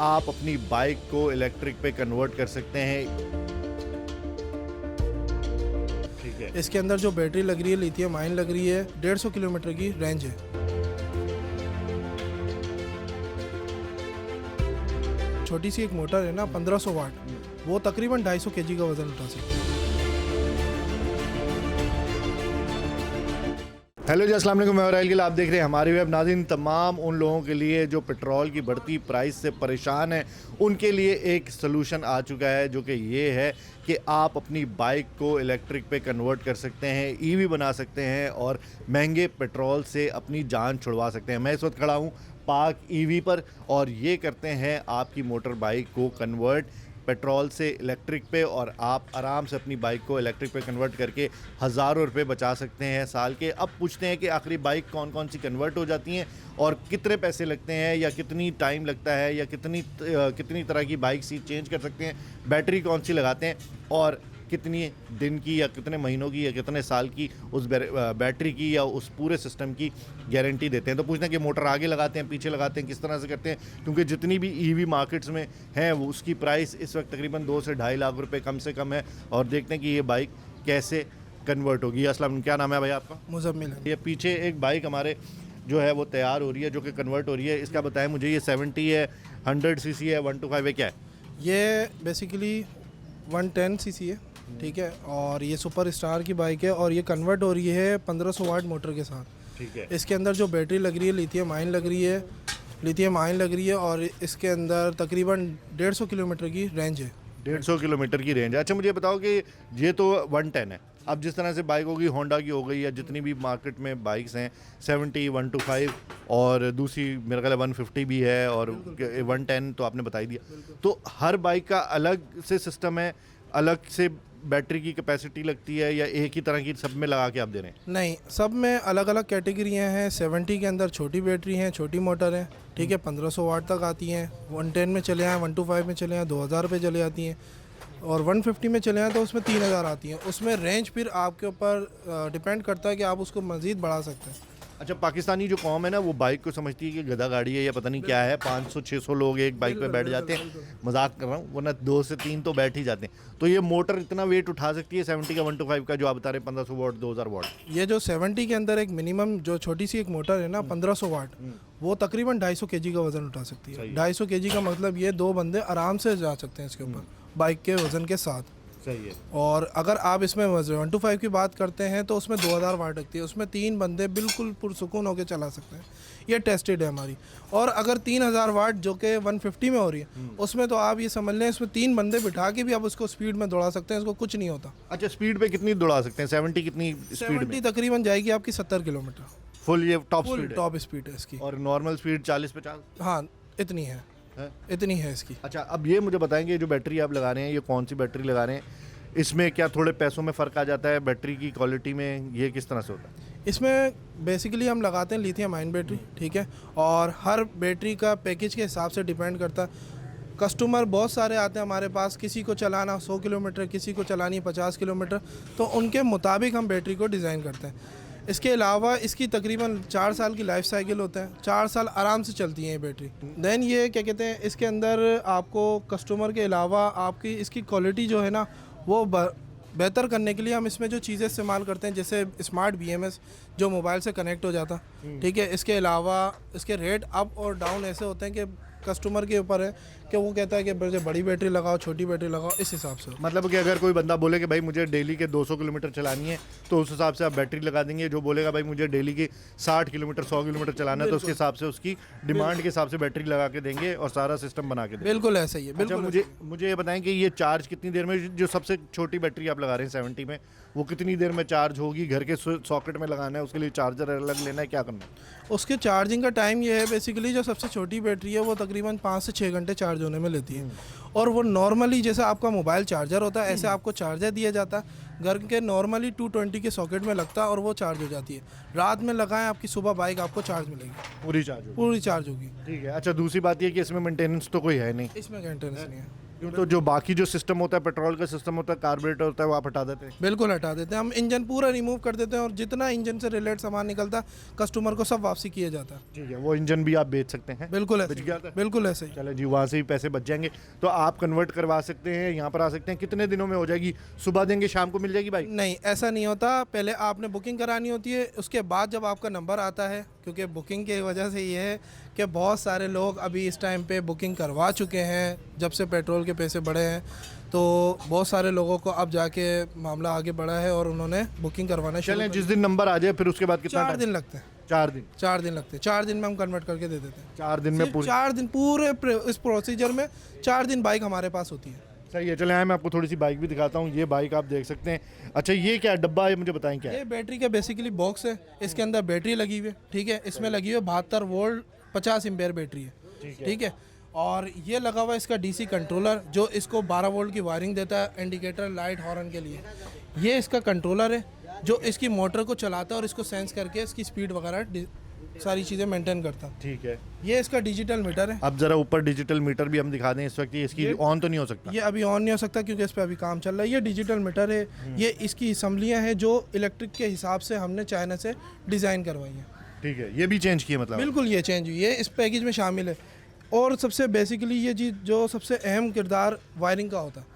आप अपनी बाइक को इलेक्ट्रिक पे कन्वर्ट कर सकते हैं। ठीक है, इसके अंदर जो बैटरी लग रही है लिथियम आयन लग रही है, 150 किलोमीटर की रेंज है। छोटी सी एक मोटर है ना 1500 वाट, वो तकरीबन 250 केजी का वजन उठा सकती है। हेलो जी, अस्सलाम वालेकुम। मैं और आप देख रहे हैं हमारे वेब नाज़रीन। तमाम उन लोगों के लिए जो पेट्रोल की बढ़ती प्राइस से परेशान हैं, उनके लिए एक सलूशन आ चुका है, जो कि ये है कि आप अपनी बाइक को इलेक्ट्रिक पे कन्वर्ट कर सकते हैं, ईवी बना सकते हैं और महंगे पेट्रोल से अपनी जान छुड़वा सकते हैं। मैं इस वक्त खड़ा हूँ पार्क ईवी पर और ये करते हैं आपकी मोटर बाइक को कन्वर्ट पेट्रोल से इलेक्ट्रिक पे, और आप आराम से अपनी बाइक को इलेक्ट्रिक पे कन्वर्ट करके हज़ारों रुपए बचा सकते हैं साल के। अब पूछते हैं कि आखिरी बाइक कौन कौन सी कन्वर्ट हो जाती हैं और कितने पैसे लगते हैं या कितनी टाइम लगता है या कितनी तरह की बाइक सीट चेंज कर सकते हैं, बैटरी कौन सी लगाते हैं और कितनी दिन की या कितने महीनों की या कितने साल की उस बैटरी की या उस पूरे सिस्टम की गारंटी देते हैं। तो पूछते हैं कि मोटर आगे लगाते हैं, पीछे लगाते हैं, किस तरह से करते हैं, क्योंकि जितनी भी ईवी मार्केट्स में हैं वो उसकी प्राइस इस वक्त तकरीबन 2 से 2.5 लाख रुपए कम से कम है। और देखते हैं कि ये बाइक कैसे कन्वर्ट होगी। अस्सलाम, क्या नाम है भाई आपका? मुज़म्मिल। ये पीछे एक बाइक हमारे जो है वो तैयार हो रही है, जो कि कन्वर्ट हो रही है। इसका बताएं मुझे, ये 70 है, 100 सीसी है, 125 है, क्या है ये बेसिकली 110 सीसी है, ठीक है, और ये सुपर स्टार की बाइक है और ये कन्वर्ट हो रही है 1500 वाट मोटर के साथ। ठीक है, इसके अंदर जो बैटरी लग रही है लिथियम आयन लग रही है और इसके अंदर तकरीबन 150 किलोमीटर की रेंज है। 150 किलोमीटर की रेंज है। अच्छा, मुझे बताओ कि ये तो 110 है, अब जिस तरह से बाइक होगी, होंडा की हो गई या जितनी भी मार्केट में बाइक्स हैं, 70, 125 और दूसरी मेरा ख्याल है 150 भी है और 110 तो आपने बता ही दिया। तो हर बाइक का अलग से सिस्टम है, अलग से बैटरी की कैपेसिटी लगती है, या एक ही तरह की सब में लगा के आप दे रहे हैं? नहीं, सब में अलग अलग कैटेगरियाँ हैं। 70 के अंदर छोटी बैटरी हैं, छोटी मोटर है, ठीक है, 1500 वाट तक आती हैं। 110 में चले आएँ, 125 में चले आएँ, 2000 पे चले आती हैं, और 150 में चले आएँ तो उसमें 3000 आती हैं। उसमें रेंज फिर आपके ऊपर डिपेंड करता है कि आप उसको मज़ीद बढ़ा सकते हैं। अच्छा, पाकिस्तानी जो कौम है ना, वो बाइक को समझती है कि गधा गाड़ी है या पता नहीं क्या है, 500-600 लोग एक बाइक पे बैठ जाते हैं। मजाक कर रहा हूँ, वरना 2 से 3 तो बैठ ही जाते हैं। तो ये मोटर इतना वेट उठा सकती है 70 का, 125 का जो आप बता रहे हैं, 1500 वाट, 2000 वाट? ये जो 70 के अंदर एक मिनिमम जो छोटी सी एक मोटर है ना 1500 वाट, वो तकरीबन 250 केजी का वज़न उठा सकती है। 250 केजी का मतलब ये 2 बंदे आराम से जा सकते हैं इसके ऊपर बाइक के वज़न के साथ। सही है। और अगर आप इसमें 125 की बात करते हैं तो उसमें 2000 वाट लगती है, उसमें 3 बंदे बिल्कुल पुरसुकून होकर चला सकते हैं। ये टेस्टेड है हमारी। और अगर 3000 वाट जो कि 150 में हो रही है, उसमें तो आप ये समझ लें इसमें 3 बंदे बिठा के भी आप उसको स्पीड में दौड़ा सकते हैं, इसको कुछ नहीं होता। अच्छा, स्पीड पे कितनी दौड़ा सकते हैं? 70 कितनी स्पीड में? 70 तकरीबन जाएगी आपकी 70 किलोमीटर। फुल ये टॉप फुल स्पीड है? टॉप स्पीड है इसकी। और नॉर्मल स्पीड 40-50? हाँ, इतनी है, इतनी है इसकी। अच्छा, अब ये मुझे बताएंगे, जो बैटरी आप लगा रहे हैं, ये कौन सी बैटरी लगा रहे हैं? इसमें क्या थोड़े पैसों में फ़र्क आ जाता है बैटरी की क्वालिटी में? ये किस तरह से होता है? इसमें बेसिकली हम लगाते हैं लिथियम आयन बैटरी, ठीक है, और हर बैटरी का पैकेज के हिसाब से डिपेंड करता है। कस्टमर बहुत सारे आते हैं हमारे पास, किसी को चलाना 100 किलोमीटर, किसी को चलानी 50 किलोमीटर, तो उनके मुताबिक हम बैटरी को डिज़ाइन करते हैं। इसके अलावा इसकी तकरीबन 4 साल की लाइफ साइकिल होता है, 4 साल आराम से चलती है ये बैटरी। देन ये क्या कहते हैं, इसके अंदर आपको कस्टमर के अलावा आपकी इसकी क्वालिटी जो है ना वो बेहतर करने के लिए हम इसमें जो चीज़ें इस्तेमाल करते हैं, जैसे स्मार्ट BMS जो मोबाइल से कनेक्ट हो जाता, ठीक है। इसके अलावा इसके रेट अप और डाउन ऐसे होते हैं कि कस्टमर के ऊपर है कि वो कहता है कि मुझे बड़ी बैटरी लगाओ, छोटी बैटरी लगाओ, इस हिसाब से। मतलब कि अगर कोई बंदा बोले कि भाई मुझे डेली के 200 किलोमीटर चलानी है, तो उस हिसाब से आप बैटरी लगा देंगे। जो बोलेगा भाई मुझे डेली के 60 किलोमीटर, 100 किलोमीटर चलाना है, तो उसके हिसाब से उसकी डिमांड के हिसाब से बैटरी लगा के देंगे और सारा सिस्टम बना के देंगे। बिल्कुल ऐसा ही है। अच्छा, बिल्कुल मुझे ये बताएं कि ये चार्ज कितनी देर में, जो सबसे छोटी बैटरी आप लगा रहे हैं 70 में, वो कितनी देर में चार्ज होगी? घर के सॉकेट में लगाना है, उसके लिए चार्जर अलग लेना है, क्या करना है? उसके चार्जिंग का टाइम ये है, बेसिकली जो सबसे छोटी बैटरी है वो तकरीबन 5 से 6 घंटे चार्ज होने में लेती है। और वो नॉर्मली जैसे आपका मोबाइल चार्जर होता है, ऐसे आपको चार्जर दिया जाता है घर के, नॉर्मली 220 के सॉकेट में लगता है और वो चार्ज हो जाती है। रात में लगाएं, आपकी सुबह बाइक आपको चार्ज मिलेगी, पूरी चार्ज होगी? पूरी चार्ज होगी। ठीक है। अच्छा, दूसरी बात ये कि इसमें मेंटेनेंस तो कोई है नहीं? इसमें मेंटेनेंस नहीं है। क्यों, तो जो बाकी जो सिस्टम होता है, पेट्रोल का सिस्टम होता है, कार्बोरेटर होता है, वो आप हटा देते हैं? बिल्कुल हटा देते हैं हम, इंजन पूरा रिमूव कर देते हैं और जितना इंजन से रिलेटेड सामान निकलता है कस्टमर को सब वापसी किया जाता है। ठीक है, वो इंजन भी आप बेच सकते हैं? बिल्कुल बच ऐसे गया था? बिल्कुल ऐसे ही। चलो जी, वहाँ से भी पैसे बच जाएंगे। तो आप कन्वर्ट करवा सकते हैं, यहाँ पर आ सकते हैं। कितने दिनों में हो जाएगी? सुबह देंगे, शाम को मिल जाएगी बाइक? नहीं, ऐसा नहीं होता, पहले आपने बुकिंग करानी होती है, उसके बाद जब आपका नंबर आता है, क्योंकि बुकिंग की वजह से ये है कि बहुत सारे लोग अभी इस टाइम पे बुकिंग करवा चुके हैं, जब से पेट्रोल के पैसे बढ़े हैं, तो बहुत सारे लोगों को अब जाके मामला आगे बढ़ा है और उन्होंने बुकिंग करवाना शुरू चलें, कर जिस दिन नंबर आ जाए फिर उसके बाद दिया। कितना 4 टाइम? दिन लगते हैं। 4 दिन? 4 दिन लगते हैं, 4 दिन में हम कन्वर्ट करके दे देते हैं। 4 दिन में सिर्फ पूरी? 4 दिन पूरे इस प्रोसीजर में 4 दिन बाइक हमारे पास होती है। सही है। चले आए, मैं आपको थोड़ी सी बाइक भी दिखाता हूँ। ये बाइक आप देख सकते हैं। अच्छा, ये क्या डब्बा है, मुझे बताएं क्या है? ये बैटरी का बेसिकली बॉक्स है, इसके अंदर बैटरी लगी हुई है, ठीक है, इसमें लगी हुई है 72 वोल्ट 50 एम्पेयर बैटरी है, ठीक है। और ये लगा हुआ है इसका डीसी कंट्रोलर, जो इसको 12 वोल्ट की वायरिंग देता है इंडिकेटर, लाइट, हॉर्न के लिए। ये इसका कंट्रोलर है जो इसकी मोटर को चलाता है और इसको सेंस करके इसकी स्पीड वगैरह सारी चीज़ें मेंटेन करता है। ठीक है। ये इसका डिजिटल मीटर है। अब जरा ऊपर डिजिटल मीटर भी हम दिखा दें इस वक्त। इसकी ऑन तो नहीं हो सकता? ये अभी ऑन नहीं हो सकता क्योंकि इस पर अभी काम चल रहा है। ये डिजिटल मीटर है, ये इसकी असम्बलियाँ हैं जो इलेक्ट्रिक के हिसाब से हमने चाइना से डिज़ाइन करवाई हैं। ठीक है, ये भी चेंज किए मतलब? बिल्कुल, ये चेंज हुई है, इस पैकेज में शामिल है। और सबसे बेसिकली ये चीज़ जो सबसे अहम किरदार वायरिंग का होता है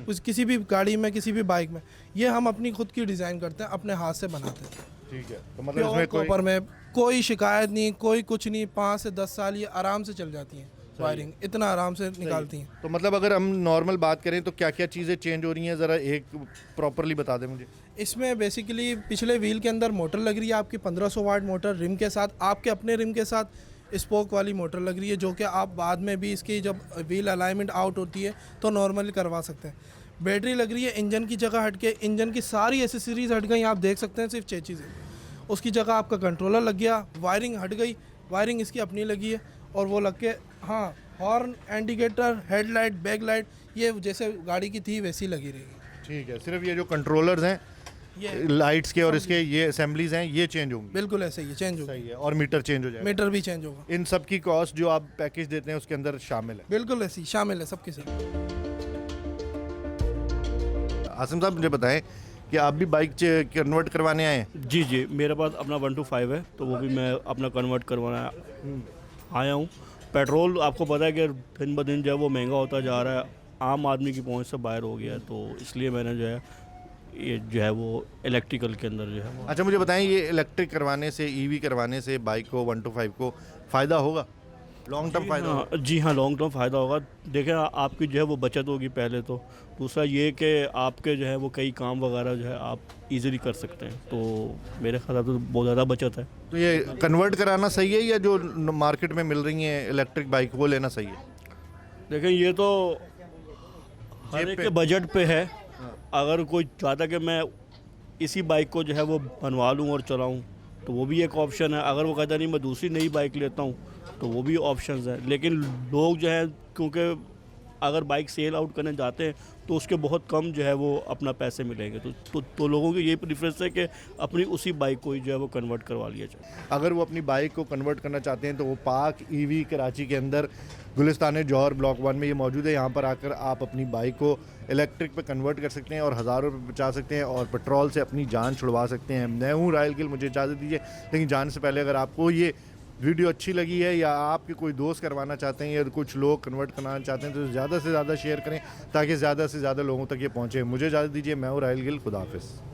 उस किसी भी गाड़ी में, किसी भी बाइक में, ये हम अपनी खुद की डिज़ाइन करते हैं, अपने हाथ से बनाते हैं। ठीक है, तो मतलब इसमें कोई कॉपर में कोई शिकायत नहीं, कोई कुछ नहीं, 5 से 10 साल ये आराम से चल जाती हैं वायरिंग, इतना आराम से निकालती हैं। तो मतलब अगर हम नॉर्मल बात करें तो क्या क्या चीज़ें चेंज हो रही हैं, ज़रा एक प्रॉपरली बता दें मुझे। इसमें बेसिकली पिछले व्हील के अंदर मोटर लग रही है आपकी 1500 वाट मोटर, रिम के साथ, आपके अपने रिम के साथ स्पोक वाली मोटर लग रही है, जो कि आप बाद में भी इसकी जब व्हील अलाइनमेंट आउट होती है तो नॉर्मली करवा सकते हैं। बैटरी लग रही है इंजन की जगह हट के, इंजन की सारी एसेसरीज हट गई, आप देख सकते हैं, सिर्फ 6 चीज़ें। उसकी जगह आपका कंट्रोलर लग गया, वायरिंग हट गई, वायरिंग इसकी अपनी लगी है और वो लग के, हाँ, horn, indicator, headlight, back light, ये जैसे गाड़ी की थी वैसी लगी रहेगी। ठीक है, सिर्फ ये जो कंट्रोलर्स हैं, ये लाइट्स के और इसके ये असेंबलीज हैं, ये चेंज होंगी? बिल्कुल ऐसे ही चेंज होगा। सही है। और मीटर चेंज हो जाएगा? मीटर भी चेंज होगा। इन सब की कॉस्ट जो आप पैकेज देते हैं उसके अंदर शामिल है? बिल्कुल ऐसे ही शामिल है, सबके साथ। आसिम साहब, मुझे बताएं कि आप भी बाइक कन्वर्ट करवाने आए हैं? जी जी, मेरे पास अपना 125 है, तो वो भी मैं अपना कन्वर्ट करवाना आया हूँ। पेट्रोल आपको पता है कि दिन ब दिन जो है वो महंगा होता जा रहा है, आम आदमी की पहुँच से बाहर हो गया है, तो इसलिए मैंने जो है ये जो है वो इलेक्ट्रिकल के अंदर जो है वो। अच्छा, मुझे बताएं, ये इलेक्ट्रिक करवाने से, ईवी करवाने से बाइक को 125 को फ़ायदा होगा, लॉन्ग टर्म फ़ायदा होगा? जी हाँ, लॉन्ग टर्म फ़ायदा होगा। देखें, आपकी जो है वो बचत होगी पहले तो। दूसरा ये कि आपके जो है वो कई काम वगैरह जो है आप इजीली कर सकते हैं, तो मेरे ख्याल से तो बहुत ज़्यादा बचत है। तो ये कन्वर्ट कराना सही है या जो मार्केट में मिल रही हैं इलेक्ट्रिक बाइक वो लेना सही है? देखें, ये तो हर जेब एक पे। के बजट पे है। अगर कोई चाहता कि मैं इसी बाइक को जो है वो बनवा लूँ और चलाऊँ, तो वो भी एक ऑप्शन है। अगर वो कहता नहीं मैं दूसरी नई बाइक लेता हूँ, तो वो भी ऑप्शंस हैं। लेकिन लोग जो है, क्योंकि अगर बाइक सेल आउट करने जाते हैं तो उसके बहुत कम जो है वो अपना पैसे मिलेंगे, तो लोगों की यही प्रेफरेंस है कि अपनी उसी बाइक को ही जो है वो कन्वर्ट करवा लिया जाए। अगर वो अपनी बाइक को कन्वर्ट करना चाहते हैं तो वो पाक ईवी कराची के अंदर गुलिस्तान जौहर ब्लॉक 1 में ये मौजूद है। यहाँ पर आकर आप अपनी बाइक को इलेक्ट्रिक पे कन्वर्ट कर सकते हैं और हज़ारों रुपये बचा सकते हैं और पेट्रोल से अपनी जान छुड़वा सकते हैं। मैं हूँ रायल गिल, मुझे इजाज़त दीजिए। लेकिन जाने से पहले अगर आपको ये वीडियो अच्छी लगी है या आपके कोई दोस्त करवाना चाहते हैं या कुछ लोग कन्वर्ट करवाना चाहते हैं तो ज़्यादा से ज़्यादा शेयर करें ताकि ज़्यादा से ज़्यादा लोगों तक ये पहुँचे। मुझे इजाज़त दीजिए, मैं हूँ रायल गिल, खुदा हाफिज़।